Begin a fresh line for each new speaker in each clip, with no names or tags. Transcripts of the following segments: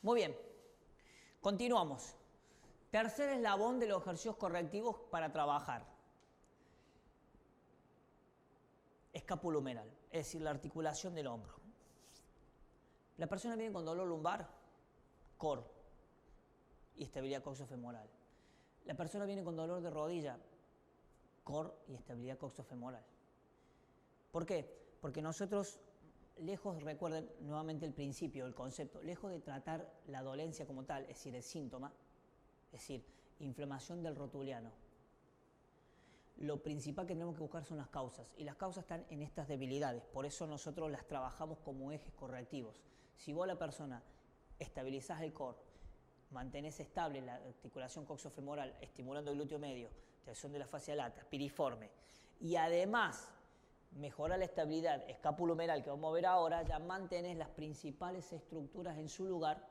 Muy bien, continuamos. Tercer eslabón de los ejercicios correctivos para trabajar. Escapulohumeral, es decir, la articulación del hombro. La persona viene con dolor lumbar, core y estabilidad coxofemoral. La persona viene con dolor de rodilla, core y estabilidad coxofemoral. ¿Por qué? Porque nosotros, lejos, recuerden nuevamente el principio, el concepto, lejos de tratar la dolencia como tal, es decir, el síntoma, es decir, inflamación del rotuliano, lo principal que tenemos que buscar son las causas, y las causas están en estas debilidades, por eso nosotros las trabajamos como ejes correctivos. Si vos a la persona estabilizás el core, mantenés estable la articulación coxofemoral, estimulando el glúteo medio, tensión de la fascia lata, piriforme, y además mejora la estabilidad escapulohumeral que vamos a ver ahora, ya mantenés las principales estructuras en su lugar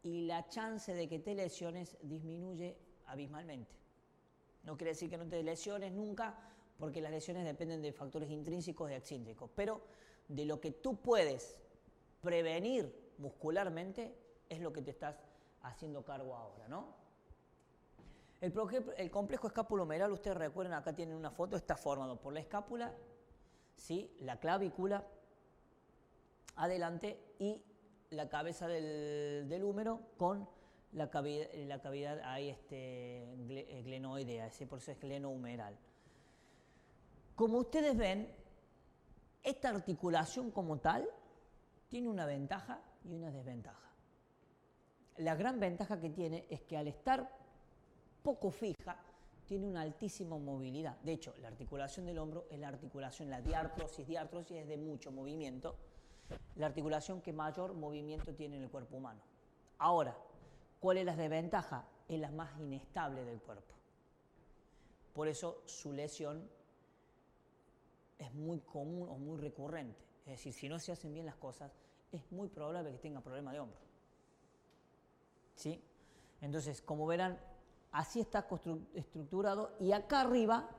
y la chance de que te lesiones disminuye abismalmente. No quiere decir que no te lesiones nunca, porque las lesiones dependen de factores intrínsecos y extrínsecos, pero de lo que tú puedes prevenir muscularmente es lo que te estás haciendo cargo ahora, ¿no? El complejo escapulohumeral, ustedes recuerden, acá tienen una foto, está formado por la escápula, ¿sí? La clavícula adelante y la cabeza del húmero con la cavidad ahí glenoidea, por eso es glenohumeral. Como ustedes ven, esta articulación como tal tiene una ventaja y una desventaja. La gran ventaja que tiene es que al estar poco fija, tiene una altísima movilidad. De hecho, la articulación del hombro es la articulación, la diartrosis es de mucho movimiento, la articulación que mayor movimiento tiene en el cuerpo humano. Ahora, ¿cuál es la desventaja? Es la más inestable del cuerpo. Por eso su lesión es muy común o muy recurrente. Es decir, si no se hacen bien las cosas, es muy probable que tenga problema de hombro. ¿Sí? Entonces, como verán, así está estructurado, y acá arriba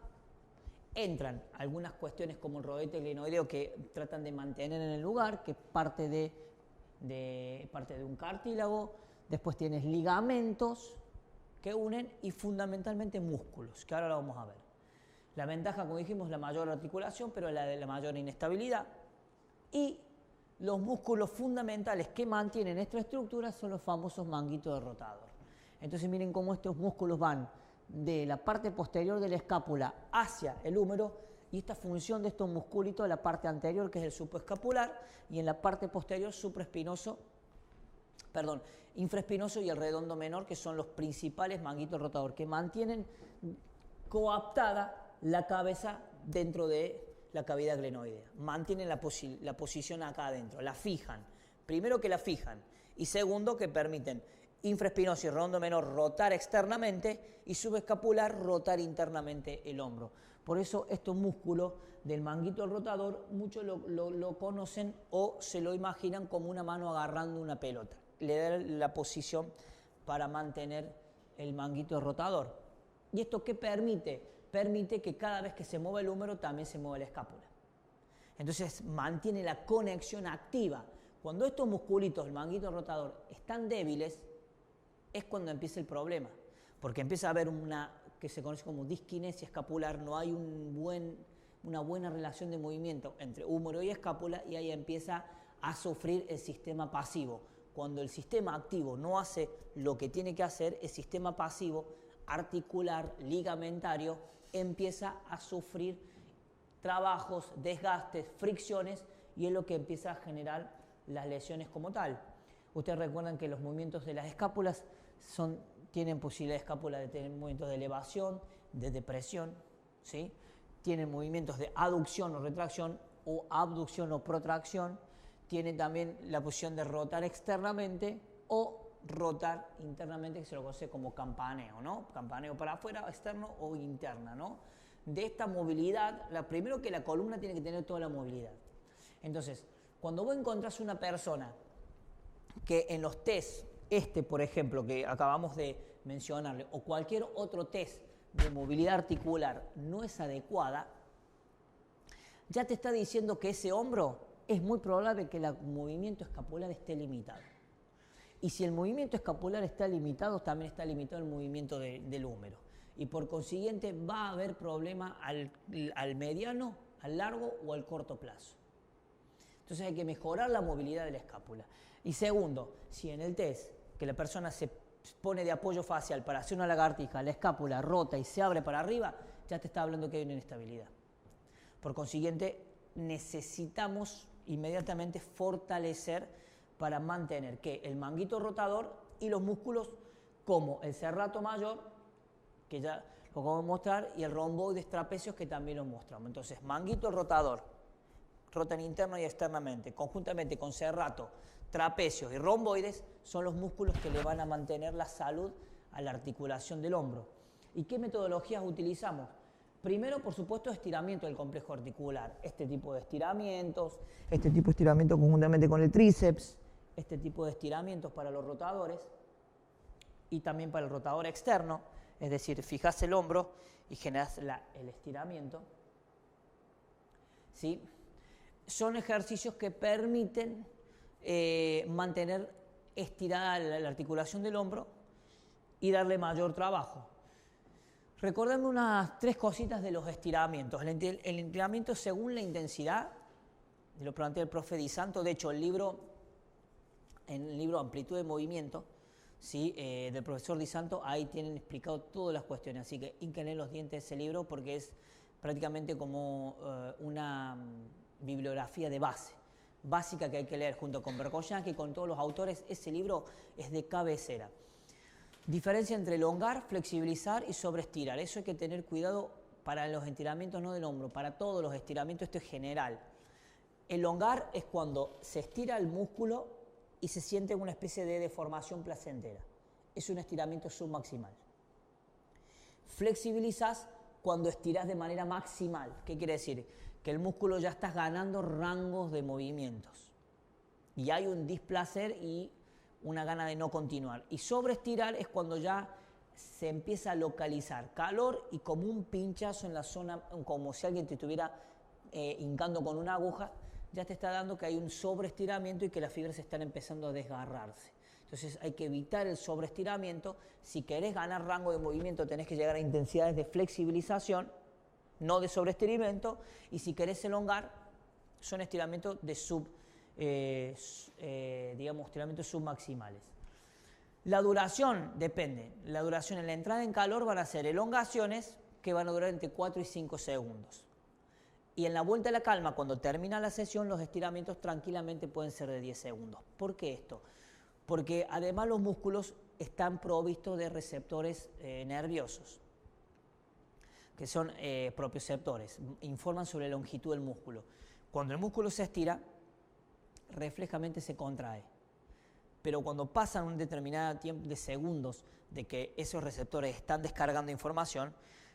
entran algunas cuestiones como el rodete glenoideo que tratan de mantener en el lugar, que parte de un cartílago, después tienes ligamentos que unen y fundamentalmente músculos, que ahora lo vamos a ver. La ventaja, como dijimos, la mayor articulación, pero la de la mayor inestabilidad, y los músculos fundamentales que mantienen esta estructura son los famosos manguitos de rotador. Entonces miren cómo estos músculos van de la parte posterior de la escápula hacia el húmero, y esta función de estos musculitos, la parte anterior que es el supraescapular, y en la parte posterior infraespinoso y el redondo menor, que son los principales manguitos rotador que mantienen coaptada la cabeza dentro de la cavidad glenoidea, mantienen la posición acá adentro, la fijan, primero que la fijan y segundo que permiten infraespinoso y redondo menor rotar externamente y subescapular rotar internamente el hombro. Por eso estos músculos del manguito rotador muchos lo conocen o se lo imaginan como una mano agarrando una pelota. Le da la posición para mantener el manguito rotador. ¿Y esto qué permite? Permite que cada vez que se mueve el húmero también se mueve la escápula. Entonces mantiene la conexión activa. Cuando estos musculitos, el manguito rotador, están débiles, es cuando empieza el problema, porque empieza a haber una que se conoce como disquinesia escapular, no hay una buena relación de movimiento entre húmero y escápula, y ahí empieza a sufrir el sistema pasivo. Cuando el sistema activo no hace lo que tiene que hacer, el sistema pasivo, articular, ligamentario, empieza a sufrir trabajos, desgastes, fricciones, y es lo que empieza a generar las lesiones como tal. Ustedes recuerdan que los movimientos de las escápulas tienen posibilidad de escápula de tener movimientos de elevación, de depresión, ¿sí? Tienen movimientos de aducción o retracción, o abducción o protracción. Tienen también la posición de rotar externamente o rotar internamente, que se lo conoce como campaneo, ¿no? Campaneo para afuera, externo o interna, ¿no? De esta movilidad, primero que la columna tiene que tener toda la movilidad. Entonces, cuando vos encontrás una persona que en los test, por ejemplo, que acabamos de mencionarle, o cualquier otro test de movilidad articular no es adecuada, ya te está diciendo que ese hombro es muy probable que el movimiento escapular esté limitado. Y si el movimiento escapular está limitado, también está limitado el movimiento del húmero. Y por consiguiente va a haber problema al mediano, al largo o al corto plazo. Entonces hay que mejorar la movilidad de la escápula. Y segundo, si en el test que la persona se pone de apoyo facial para hacer una lagartija, la escápula rota y se abre para arriba, ya te está hablando que hay una inestabilidad. Por consiguiente, necesitamos inmediatamente fortalecer para mantener que el manguito rotador y los músculos como el serrato mayor, que ya lo vamos a mostrar, y el romboides trapecios, que también lo mostramos. Entonces, manguito rotador, rotan interno y externamente, conjuntamente con serrato, trapecios y romboides, son los músculos que le van a mantener la salud a la articulación del hombro. ¿Y qué metodologías utilizamos? Primero, por supuesto, estiramiento del complejo articular. Este tipo de estiramientos conjuntamente con el tríceps, este tipo de estiramientos para los rotadores y también para el rotador externo, es decir, fijas el hombro y generas el estiramiento. ¿Sí? Son ejercicios que permiten mantener estirada la articulación del hombro y darle mayor trabajo. Recordemos unas 3 cositas de los estiramientos. El estiramiento según la intensidad, lo plantea el profe Di Santo. De hecho, en el libro Amplitud de Movimiento, ¿sí? Del profesor Di Santo, ahí tienen explicado todas las cuestiones. Así que hínquenle los dientes ese libro porque es prácticamente como una bibliografía de base, básica, que hay que leer junto con Berkoyan, que con todos los autores. Ese libro es de cabecera. Diferencia entre elongar, flexibilizar y sobreestirar. Eso hay que tener cuidado para los estiramientos, no del hombro, para todos los estiramientos, esto es general. Elongar es cuando se estira el músculo y se siente una especie de deformación placentera. Es un estiramiento submaximal. Flexibilizas cuando estiras de manera maximal. ¿Qué quiere decir? Que el músculo ya estás ganando rangos de movimientos. Y hay un displacer y una gana de no continuar. Y sobreestirar es cuando ya se empieza a localizar calor y como un pinchazo en la zona, como si alguien te estuviera hincando con una aguja, ya te está dando que hay un sobreestiramiento y que las fibras están empezando a desgarrarse. Entonces hay que evitar el sobreestiramiento. Si querés ganar rango de movimiento tenés que llegar a intensidades de flexibilización, no de sobreestiramiento, y si querés elongar son estiramientos de estiramientos submaximales. La duración depende. La duración en la entrada en calor van a ser elongaciones que van a durar entre 4 y 5 segundos. Y en la vuelta a la calma, cuando termina la sesión, los estiramientos tranquilamente pueden ser de 10 segundos. ¿Por qué esto? Porque además los músculos están provistos de receptores nerviosos, que son propioceptores, informan sobre la longitud del músculo. Cuando el músculo se estira, reflejamente se contrae. Pero cuando pasan un determinado tiempo de segundos de que esos receptores están descargando información,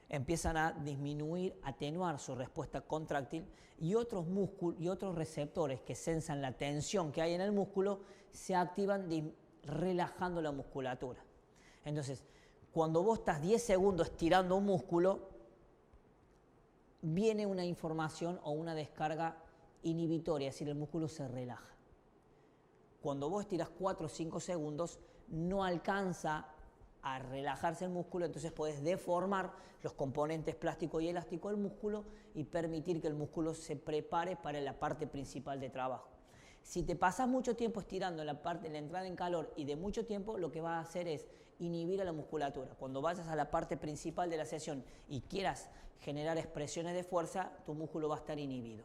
empiezan a disminuir, atenuar su respuesta contráctil y otros músculos y otros receptores que sensan la tensión que hay en el músculo se activan relajando la musculatura. Entonces, cuando vos estás 10 segundos estirando un músculo, viene una información o una descarga inhibitoria, es decir, el músculo se relaja. Cuando vos estiras 4 o 5 segundos, no alcanza a relajarse el músculo, entonces podés deformar los componentes plástico y elástico del músculo y permitir que el músculo se prepare para la parte principal de trabajo. Si te pasas mucho tiempo estirando la entrada en calor y de mucho tiempo, lo que vas a hacer es inhibir a la musculatura. Cuando vayas a la parte principal de la sesión y quieras generar expresiones de fuerza, tu músculo va a estar inhibido.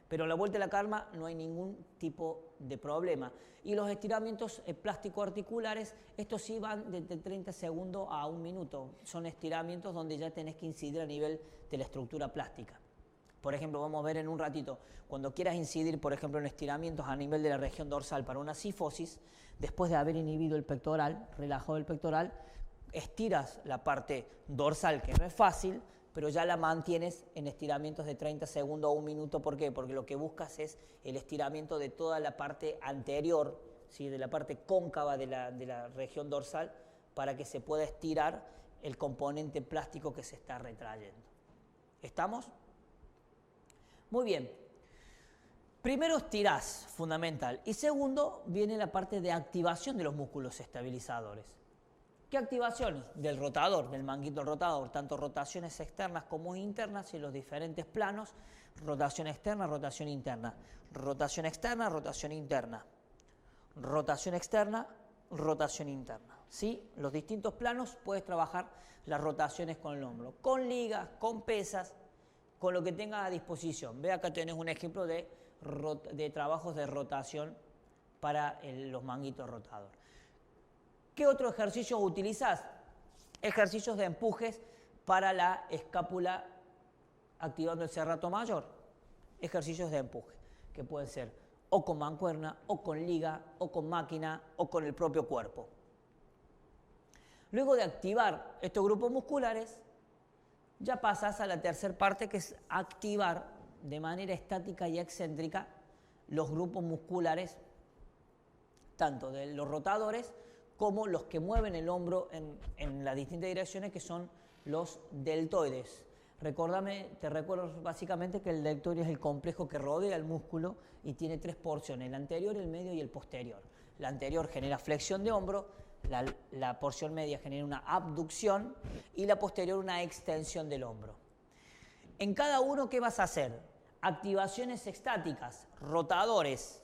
Pero a la vuelta de la calma no hay ningún tipo de problema. Y los estiramientos plástico-articulares, estos sí van de 30 segundos a 1 minuto. Son estiramientos donde ya tenés que incidir a nivel de la estructura plástica. Por ejemplo, vamos a ver en un ratito, cuando quieras incidir, por ejemplo, en estiramientos a nivel de la región dorsal para una cifosis, después de haber inhibido el pectoral, relajado el pectoral, estiras la parte dorsal, que no es fácil, pero ya la mantienes en estiramientos de 30 segundos a 1 minuto. ¿Por qué? Porque lo que buscas es el estiramiento de toda la parte anterior, ¿sí? De la parte cóncava de la región dorsal, para que se pueda estirar el componente plástico que se está retrayendo. ¿Estamos? Muy bien. Primero estirás, fundamental. Y segundo, viene la parte de activación de los músculos estabilizadores. ¿Qué activaciones? Del rotador, del manguito rotador, tanto rotaciones externas como internas en los diferentes planos, rotación externa, rotación interna, rotación externa, rotación interna, rotación externa, rotación interna. ¿Sí? Los distintos planos puedes trabajar las rotaciones con el hombro, con ligas, con pesas, con lo que tengas a disposición. Ve acá tenés un ejemplo de trabajos de rotación para los manguitos rotador. ¿Qué otro ejercicio utilizás? Ejercicios de empujes para la escápula activando el serrato mayor. Ejercicios de empuje, que pueden ser o con mancuerna, o con liga, o con máquina, o con el propio cuerpo. Luego de activar estos grupos musculares, ya pasás a la tercera parte, que es activar de manera estática y excéntrica los grupos musculares, tanto de los rotadores como los que mueven el hombro en las distintas direcciones, que son los deltoides. Te recuerdo básicamente que el deltoide es el complejo que rodea el músculo y tiene tres porciones, el anterior, el medio y el posterior. La anterior genera flexión de hombro, la porción media genera una abducción y la posterior una extensión del hombro. En cada uno, ¿qué vas a hacer? Activaciones estáticas, rotadores,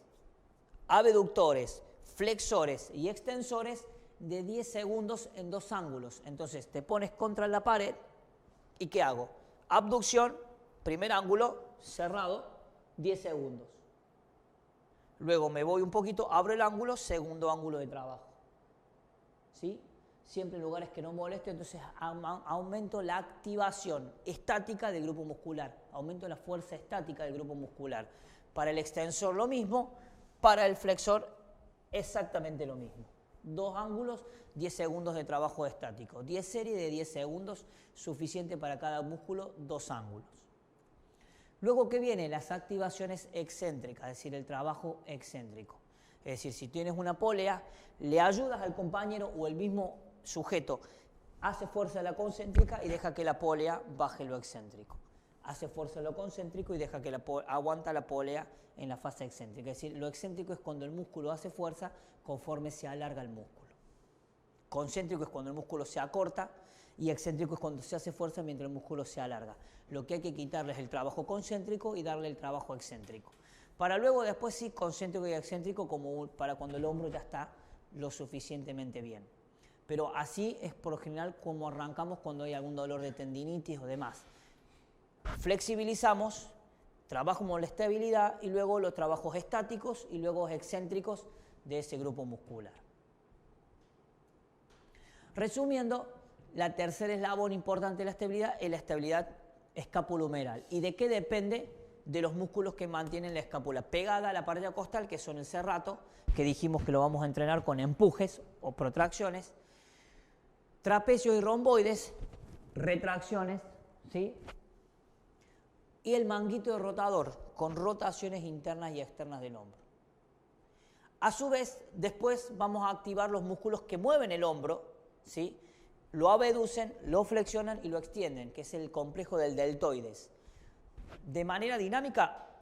abductores, flexores y extensores de 10 segundos en dos ángulos. Entonces te pones contra la pared y ¿qué hago? Abducción, primer ángulo, cerrado, 10 segundos. Luego me voy un poquito, abro el ángulo, segundo ángulo de trabajo. ¿Sí? Siempre en lugares que no moleste, entonces aumento la activación estática del grupo muscular, aumento la fuerza estática del grupo muscular. Para el extensor lo mismo, para el flexor exactamente lo mismo. Dos ángulos, 10 segundos de trabajo estático. 10 series de 10 segundos, suficiente para cada músculo, dos ángulos. Luego, ¿qué viene? Las activaciones excéntricas, es decir, el trabajo excéntrico. Es decir, si tienes una polea, le ayudas al compañero o el mismo sujeto, hace fuerza a la concéntrica y deja que la polea baje lo excéntrico. Hace fuerza a lo concéntrico y deja que aguanta la polea en la fase excéntrica. Es decir, lo excéntrico es cuando el músculo hace fuerza conforme se alarga el músculo. Concéntrico es cuando el músculo se acorta y excéntrico es cuando se hace fuerza mientras el músculo se alarga. Lo que hay que quitarle es el trabajo concéntrico y darle el trabajo excéntrico. Para luego después sí, concéntrico y excéntrico como para cuando el hombro ya está lo suficientemente bien. Pero así es por lo general como arrancamos cuando hay algún dolor de tendinitis o demás. Flexibilizamos, trabajamos la estabilidad y luego los trabajos estáticos y luego excéntricos de ese grupo muscular. Resumiendo, la tercera eslabón importante de la estabilidad es la estabilidad escapulohumeral. ¿Y de qué depende? De los músculos que mantienen la escápula pegada a la pared costal, que son el serrato, que dijimos que lo vamos a entrenar con empujes o protracciones, trapecios y romboides, retracciones, ¿sí? Y el manguito de rotador, con rotaciones internas y externas del hombro. A su vez, después vamos a activar los músculos que mueven el hombro, ¿sí? Lo abducen, lo flexionan y lo extienden, que es el complejo del deltoides. De manera dinámica,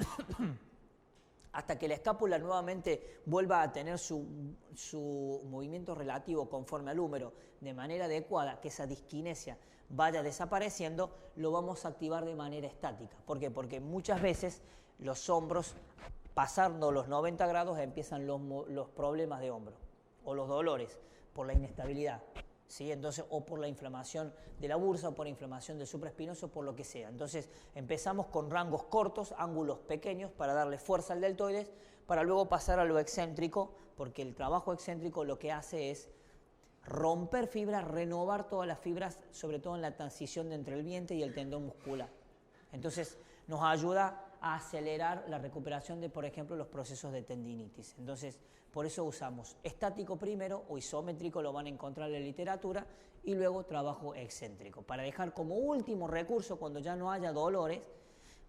hasta que la escápula nuevamente vuelva a tener su movimiento relativo conforme al húmero, de manera adecuada, que esa disquinesia vaya desapareciendo, lo vamos a activar de manera estática. ¿Por qué? Porque muchas veces los hombros, pasando los 90 grados, empiezan los problemas de hombro o los dolores por la inestabilidad. ¿Sí? Entonces, o por la inflamación de la bursa, o por la inflamación del supraespinoso, por lo que sea. Entonces, empezamos con rangos cortos, ángulos pequeños, para darle fuerza al deltoides, para luego pasar a lo excéntrico, porque el trabajo excéntrico lo que hace es romper fibras, renovar todas las fibras, sobre todo en la transición de entre el vientre y el tendón muscular. Entonces, nos ayuda a acelerar la recuperación de, por ejemplo, los procesos de tendinitis. Entonces, por eso usamos estático primero o isométrico, lo van a encontrar en la literatura, y luego trabajo excéntrico, para dejar como último recurso, cuando ya no haya dolores,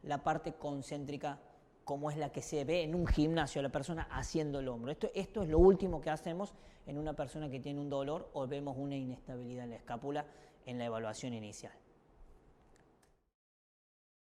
la parte concéntrica, como es la que se ve en un gimnasio, la persona haciendo el hombro. Esto es lo último que hacemos en una persona que tiene un dolor o vemos una inestabilidad en la escápula en la evaluación inicial.